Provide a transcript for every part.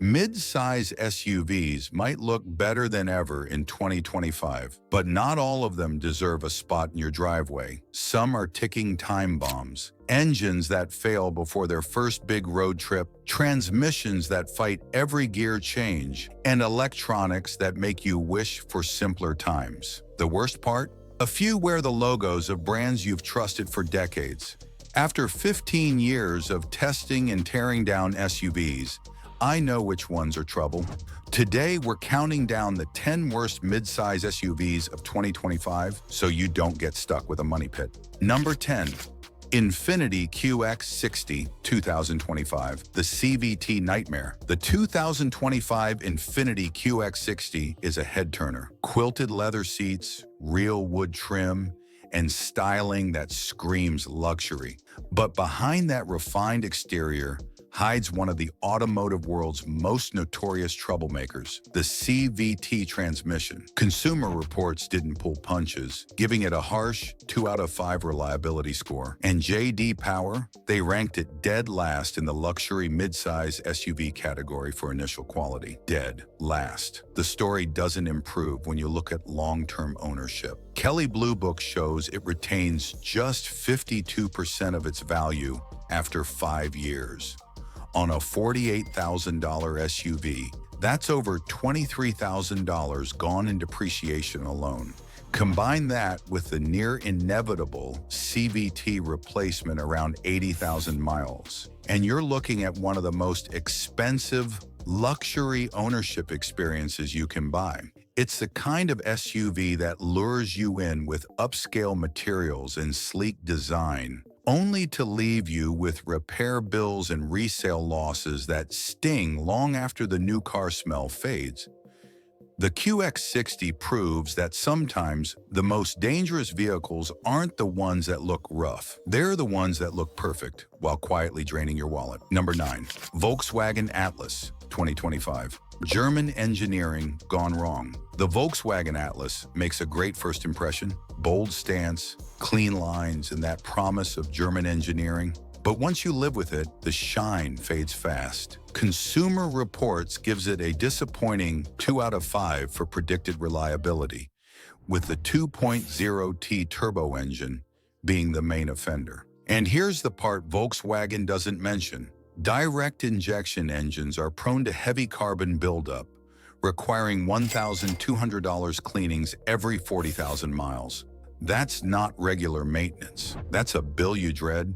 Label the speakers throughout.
Speaker 1: Mid-size SUVs might look better than ever in 2025, but not all of them deserve a spot in your driveway. Some are ticking time bombs. Engines that fail before their first big road trip, transmissions that fight every gear change, and electronics that make you wish for simpler times. The worst part? A few wear the logos of brands you've trusted for decades. After 15 years of testing and tearing down SUVs, I know which ones are trouble. Today, we're counting down the 10 worst mid-size SUVs of 2025 so you don't get stuck with a money pit. Number 10. Infiniti QX60 2025, the CVT nightmare. The 2025 Infiniti QX60 is a head-turner. Quilted leather seats, real wood trim, and styling that screams luxury. But behind that refined exterior hides one of the automotive world's most notorious troublemakers, the CVT transmission. Consumer Reports didn't pull punches, giving it a harsh 2 out of 5 reliability score. And J.D. Power, they ranked it dead last in the luxury midsize SUV category for initial quality. Dead last. The story doesn't improve when you look at long-term ownership. Kelley Blue Book shows it retains just 52% of its value after 5 years. On a $48,000 SUV, that's over $23,000 gone in depreciation alone. Combine that with the near-inevitable CVT replacement around 80,000 miles, and you're looking at one of the most expensive luxury ownership experiences you can buy. It's the kind of SUV that lures you in with upscale materials and sleek design, only to leave you with repair bills and resale losses that sting long after the new car smell fades. The QX60 proves that sometimes the most dangerous vehicles aren't the ones that look rough. They're the ones that look perfect while quietly draining your wallet. Number 9. Volkswagen Atlas 2025. German engineering gone wrong. The Volkswagen Atlas makes a great first impression. Bold stance, clean lines, and that promise of German engineering. But once you live with it, the shine fades fast. Consumer Reports gives it a disappointing 2 out of 5 for predicted reliability, with the 2.0T turbo engine being the main offender. And here's the part Volkswagen doesn't mention. Direct injection engines are prone to heavy carbon buildup, requiring $1,200 cleanings every 40,000 miles. That's not regular maintenance. That's a bill you dread.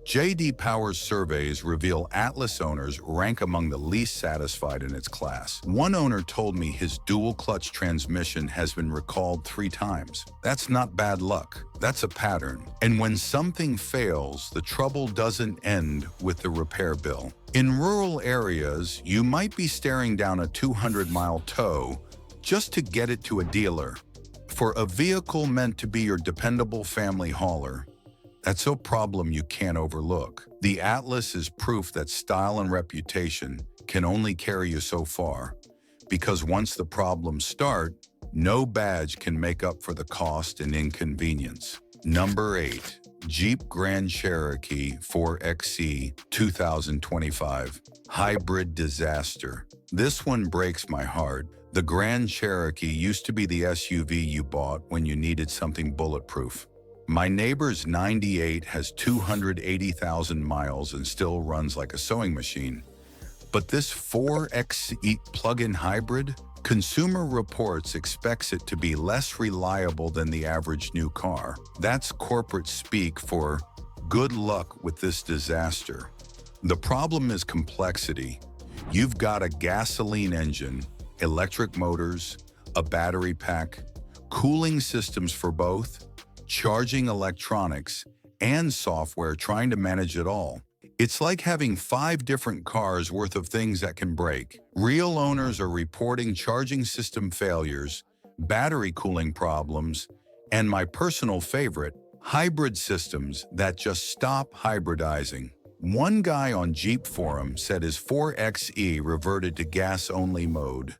Speaker 1: J.D. Power's surveys reveal Atlas owners rank among the least satisfied in its class. One owner told me his dual-clutch transmission has been recalled 3 times. That's not bad luck. That's a pattern. And when something fails, the trouble doesn't end with the repair bill. In rural areas, you might be staring down a 200-mile tow just to get it to a dealer. For a vehicle meant to be your dependable family hauler, that's a problem you can't overlook. The Atlas is proof that style and reputation can only carry you so far, because once the problems start, no badge can make up for the cost and inconvenience. Number 8. Jeep Grand Cherokee 4xe 2025. Hybrid disaster. This one breaks my heart. The Grand Cherokee used to be the SUV you bought when you needed something bulletproof. My neighbor's 98 has 280,000 miles and still runs like a sewing machine. But this 4xe plug-in hybrid, Consumer Reports expects it to be less reliable than the average new car. That's corporate speak for good luck with this disaster. The problem is complexity. You've got a gasoline engine, electric motors, a battery pack, cooling systems for both, charging electronics, and software trying to manage it all. It's like having 5 different cars worth of things that can break. Real owners are reporting charging system failures, battery cooling problems, and my personal favorite, hybrid systems that just stop hybridizing. One guy on Jeep Forum said his 4xe reverted to gas-only mode,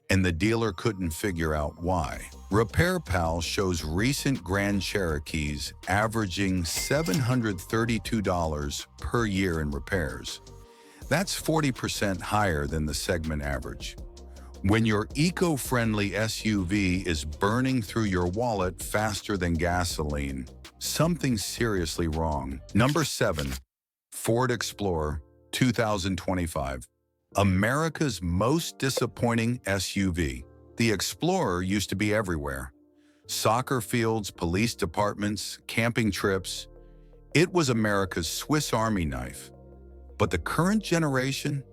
Speaker 1: and the dealer couldn't figure out why. Repair Pal shows recent Grand Cherokees averaging $732 per year in repairs. That's 40% higher than the segment average. When your eco-friendly SUV is burning through your wallet faster than gasoline, something's seriously wrong. Number 7. Ford Explorer 2025. America's most disappointing SUV. The Explorer used to be everywhere. Soccer fields, police departments, camping trips. It was America's Swiss Army knife. But the current generation?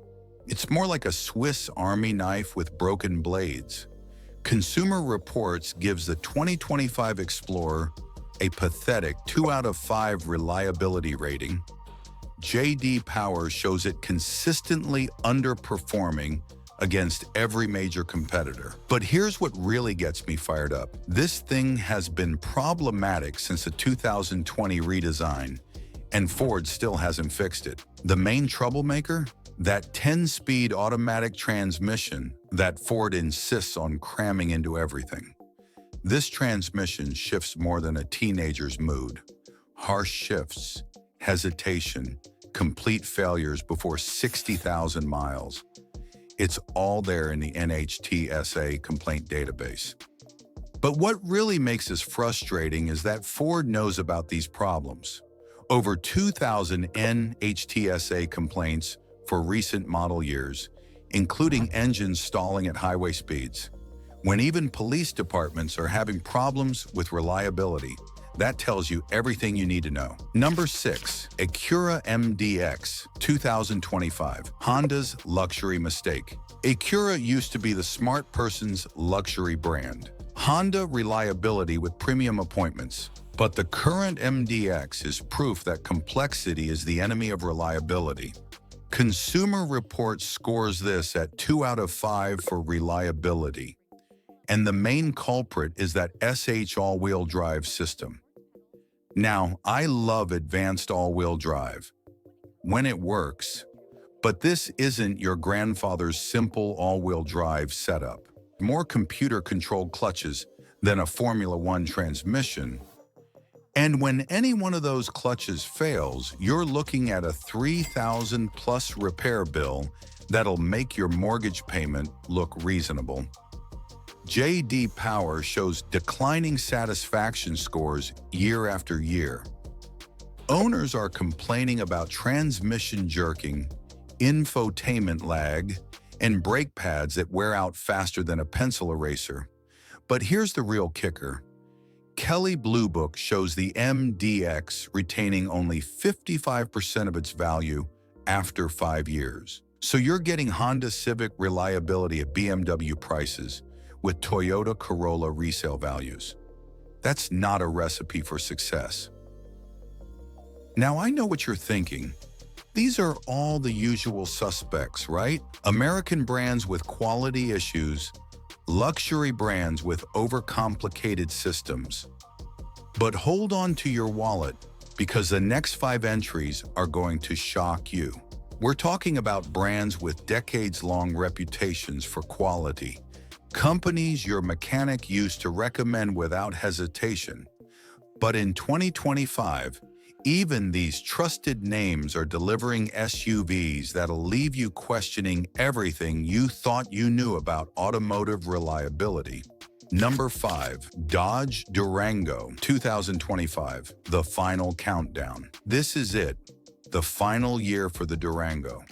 Speaker 1: It's more like a Swiss Army knife with broken blades. Consumer Reports gives the 2025 Explorer a pathetic 2 out of 5 reliability rating. J.D. Power shows it consistently underperforming against every major competitor. But here's what really gets me fired up. This thing has been problematic since the 2020 redesign, and Ford still hasn't fixed it. The main troublemaker? That 10-speed automatic transmission that Ford insists on cramming into everything. This transmission shifts more than a teenager's mood. Harsh shifts, hesitation, complete failures before 60,000 miles. It's all there in the NHTSA complaint database. But what really makes this frustrating is that Ford knows about these problems. Over 2,000 NHTSA complaints for recent model years, including engines stalling at highway speeds. When even police departments are having problems with reliability, that tells you everything you need to know. Number 6. Acura MDX 2025. Honda's luxury mistake. Acura used to be the smart person's luxury brand. Honda reliability with premium appointments. But the current MDX is proof that complexity is the enemy of reliability. Consumer Reports scores this at 2 out of 5 for reliability. And the main culprit is that SH all-wheel drive system. Now, I love advanced all-wheel drive when it works, but this isn't your grandfather's simple all-wheel drive setup. More computer-controlled clutches than a Formula One transmission. And when any one of those clutches fails, you're looking at a $3,000+ repair bill that'll make your mortgage payment look reasonable. J.D. Power shows declining satisfaction scores year after year. Owners are complaining about transmission jerking, infotainment lag, and brake pads that wear out faster than a pencil eraser. But here's the real kicker. Kelley Blue Book shows the MDX retaining only 55% of its value after 5 years. So you're getting Honda Civic reliability at BMW prices with Toyota Corolla resale values. That's not a recipe for success. Now I know what you're thinking. These are all the usual suspects, right? American brands with quality issues, luxury brands with overcomplicated systems. But hold on to your wallet, because the next 5 entries are going to shock you. We're talking about brands with decades-long reputations for quality, companies your mechanic used to recommend without hesitation. But in 2025, even these trusted names are delivering SUVs that'll leave you questioning everything you thought you knew about automotive reliability. Number 5. Dodge Durango 2025. The final countdown. This is it, the final year for the Durango.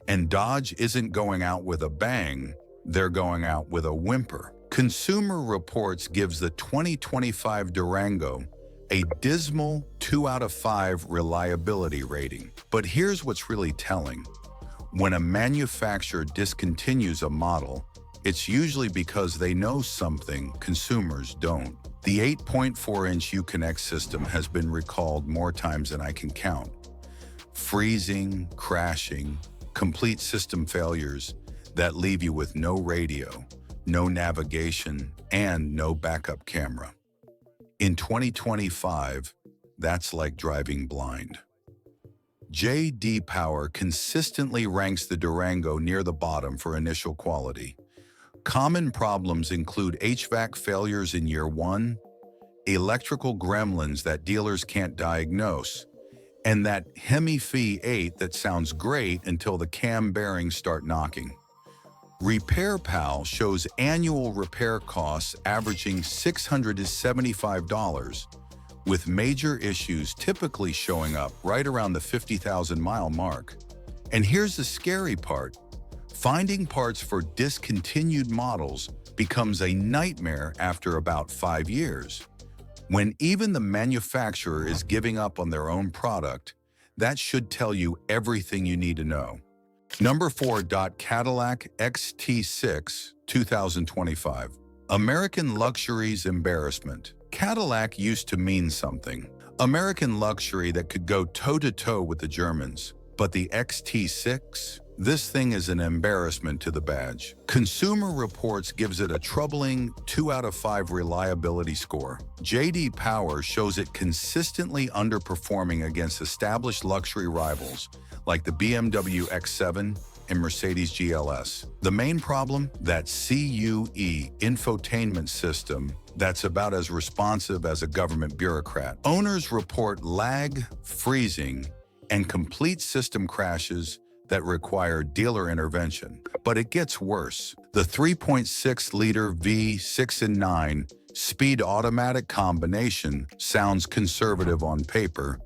Speaker 1: And Dodge isn't going out with a bang, they're going out with a whimper. Consumer Reports gives the 2025 Durango a dismal 2 out of 5 reliability rating. But here's what's really telling. When a manufacturer discontinues a model, it's usually because they know something consumers don't. The 8.4-inch Uconnect system has been recalled more times than I can count. Freezing, crashing, complete system failures that leave you with no radio, no navigation, and no backup camera. In 2025, that's like driving blind. J.D. Power consistently ranks the Durango near the bottom for initial quality. Common problems include HVAC failures in year 1, electrical gremlins that dealers can't diagnose, and that Hemi Fee 8 that sounds great until the cam bearings start knocking. RepairPal shows annual repair costs averaging $675, with major issues typically showing up right around the 50,000-mile mark. And here's the scary part. Finding parts for discontinued models becomes a nightmare after about 5 years. When even the manufacturer is giving up on their own product, that should tell you everything you need to know. Number 4. Cadillac XT6 2025. American luxury's embarrassment. Cadillac used to mean something. American luxury that could go toe-to-toe with the Germans. But the XT6? This thing is an embarrassment to the badge. Consumer Reports gives it a troubling 2 out of 5 reliability score. J.D. Power shows it consistently underperforming against established luxury rivals like the BMW X7 and Mercedes GLS. The main problem? That CUE infotainment system that's about as responsive as a government bureaucrat. Owners report lag, freezing, and complete system crashes that require dealer intervention. But it gets worse. The 3.6-liter V6 and 9 speed automatic combination sounds conservative on paper,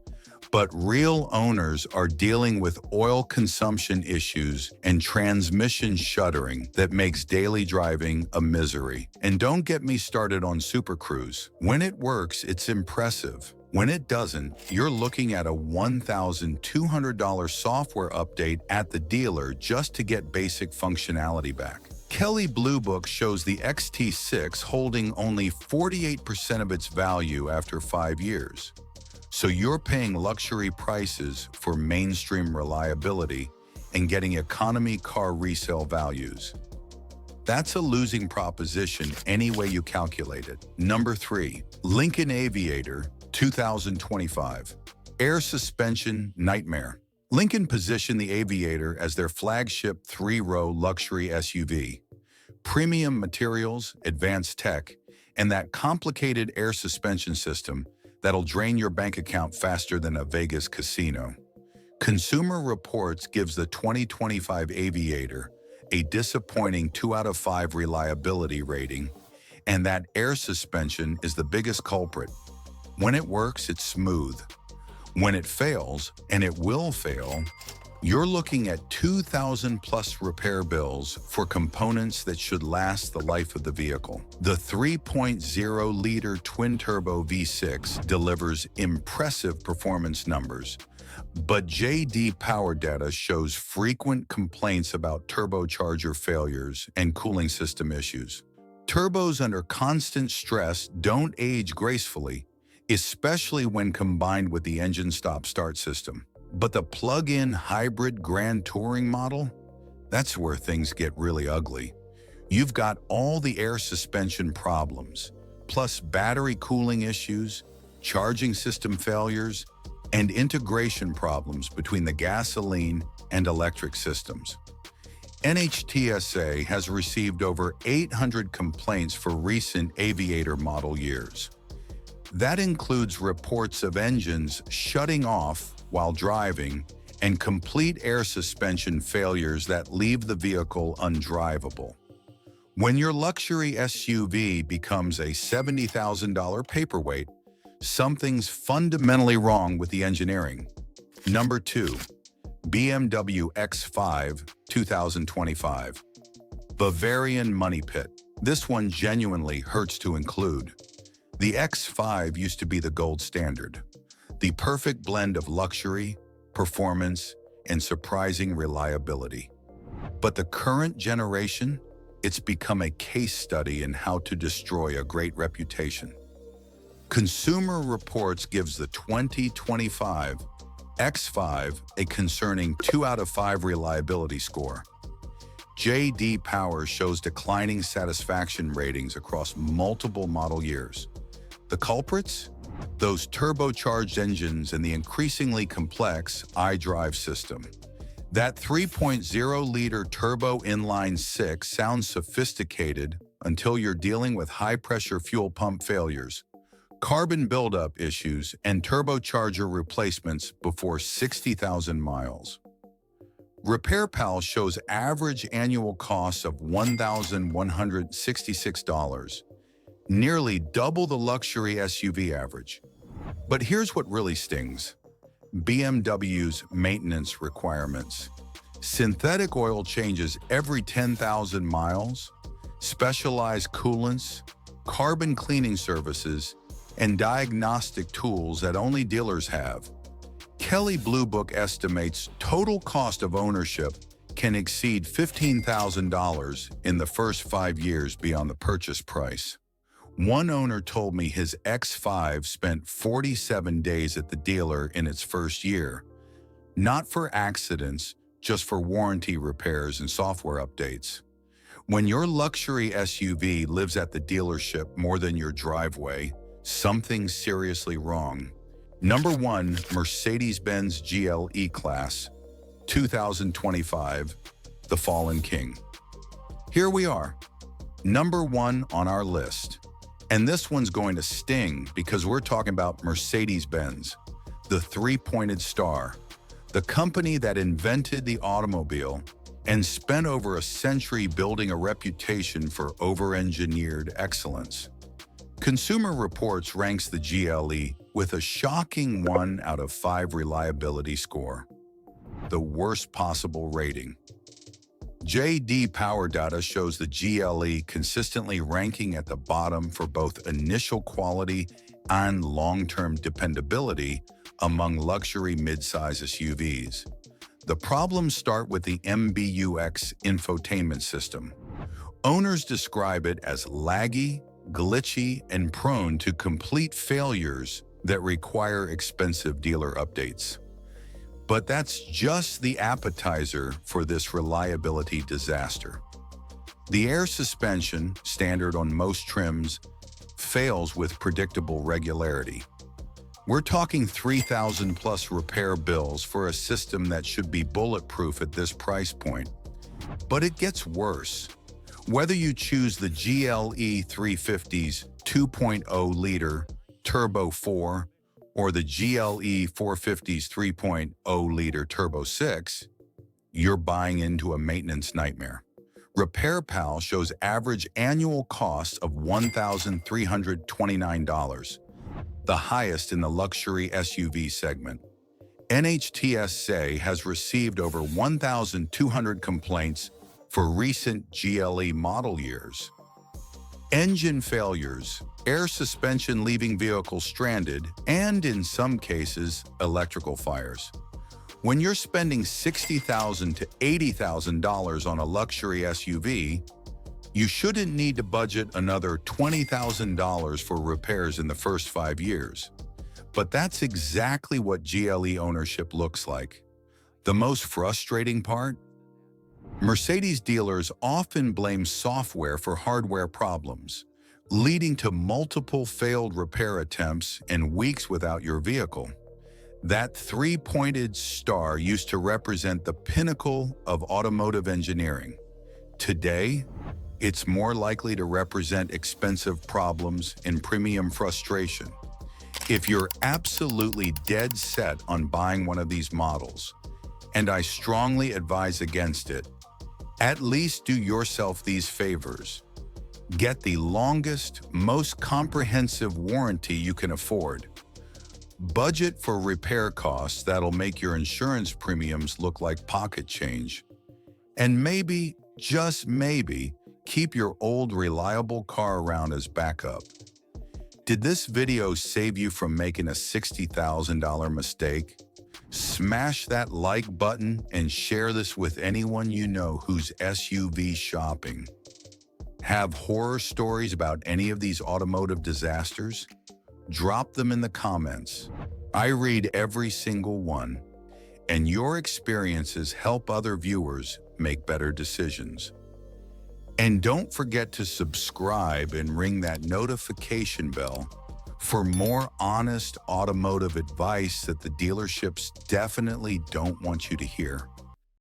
Speaker 1: but real owners are dealing with oil consumption issues and transmission shuddering that makes daily driving a misery. And don't get me started on Super Cruise. When it works, it's impressive. When it doesn't, you're looking at a $1,200 software update at the dealer just to get basic functionality back. Kelley Blue Book shows the XT6 holding only 48% of its value after 5 years. So you're paying luxury prices for mainstream reliability and getting economy car resale values. That's a losing proposition any way you calculate it. Number 3. Lincoln Aviator 2025. Air suspension nightmare. Lincoln positioned the Aviator as their flagship 3-row luxury SUV. Premium materials, advanced tech, and that complicated air suspension system that'll drain your bank account faster than a Vegas casino. Consumer Reports gives the 2025 Aviator a disappointing 2 out of 5 reliability rating, and that air suspension is the biggest culprit. When it works, it's smooth. When it fails, and it will fail, you're looking at 2,000+ repair bills for components that should last the life of the vehicle. The 3.0-liter twin-turbo V6 delivers impressive performance numbers, but J.D. Power data shows frequent complaints about turbocharger failures and cooling system issues. Turbos under constant stress don't age gracefully, especially when combined with the engine stop-start system. But the plug-in hybrid Grand Touring model? That's where things get really ugly. You've got all the air suspension problems, plus battery cooling issues, charging system failures, and integration problems between the gasoline and electric systems. NHTSA has received over 800 complaints for recent Aviator model years. That includes reports of engines shutting off while driving and complete air suspension failures that leave the vehicle undrivable. When your luxury SUV becomes a $70,000 paperweight, something's fundamentally wrong with the engineering. Number 2. BMW X5 2025. Bavarian Money Pit. This one genuinely hurts to include. The X5 used to be the gold standard, the perfect blend of luxury, performance, and surprising reliability. But the current generation, it's become a case study in how to destroy a great reputation. Consumer Reports gives the 2025 X5 a concerning 2 out of 5 reliability score. J.D. Power shows declining satisfaction ratings across multiple model years. The culprits? Those turbocharged engines and the increasingly complex iDrive system. That 3.0-liter turbo inline-6 sounds sophisticated until you're dealing with high-pressure fuel pump failures, carbon buildup issues, and turbocharger replacements before 60,000 miles. RepairPal shows average annual costs of $1,166, nearly double the luxury SUV average. But here's what really stings: BMW's maintenance requirements. Synthetic oil changes every 10,000 miles, specialized coolants, carbon cleaning services, and diagnostic tools that only dealers have. Kelley Blue Book estimates total cost of ownership can exceed $15,000 in the first 5 years beyond the purchase price. One owner told me his X5 spent 47 days at the dealer in its first year, not for accidents, just for warranty repairs and software updates. When your luxury SUV lives at the dealership more than your driveway, something's seriously wrong. Number 1, Mercedes-Benz GLE-Class, 2025, the Fallen King. Here we are, number 1 on our list. And this one's going to sting because we're talking about Mercedes-Benz, the three-pointed star, the company that invented the automobile and spent over a century building a reputation for over-engineered excellence. Consumer Reports ranks the GLE with a shocking 1 out of 5 reliability score, the worst possible rating. J.D. Power Data shows the GLE consistently ranking at the bottom for both initial quality and long-term dependability among luxury midsize SUVs. The problems start with the MBUX infotainment system. Owners describe it as laggy, glitchy, and prone to complete failures that require expensive dealer updates. But that's just the appetizer for this reliability disaster. The air suspension, standard on most trims, fails with predictable regularity. We're talking $3,000 plus repair bills for a system that should be bulletproof at this price point. But it gets worse. Whether you choose the GLE 350's 2.0-liter Turbo 4 or the GLE 450's 3.0-liter Turbo 6, you're buying into a maintenance nightmare. RepairPal shows average annual costs of $1,329, the highest in the luxury SUV segment. NHTSA has received over 1,200 complaints for recent GLE model years. Engine failures, air suspension leaving vehicles stranded, and in some cases, electrical fires. When you're spending $60,000 to $80,000 on a luxury SUV, you shouldn't need to budget another $20,000 for repairs in the first 5 years. But that's exactly what GLE ownership looks like. The most frustrating part? Mercedes dealers often blame software for hardware problems, leading to multiple failed repair attempts and weeks without your vehicle. That three-pointed star used to represent the pinnacle of automotive engineering. Today, it's more likely to represent expensive problems and premium frustration. If you're absolutely dead set on buying one of these models, and I strongly advise against it, at least do yourself these favors. Get the longest, most comprehensive warranty you can afford. Budget for repair costs that'll make your insurance premiums look like pocket change. And maybe, just maybe, keep your old reliable car around as backup. Did this video save you from making a $60,000 mistake? Smash that like button and share this with anyone you know who's SUV shopping. Have horror stories about any of these automotive disasters? Drop them in the comments. I read every single one, and your experiences help other viewers make better decisions. And don't forget to subscribe and ring that notification bell for more honest automotive advice that the dealerships definitely don't want you to hear.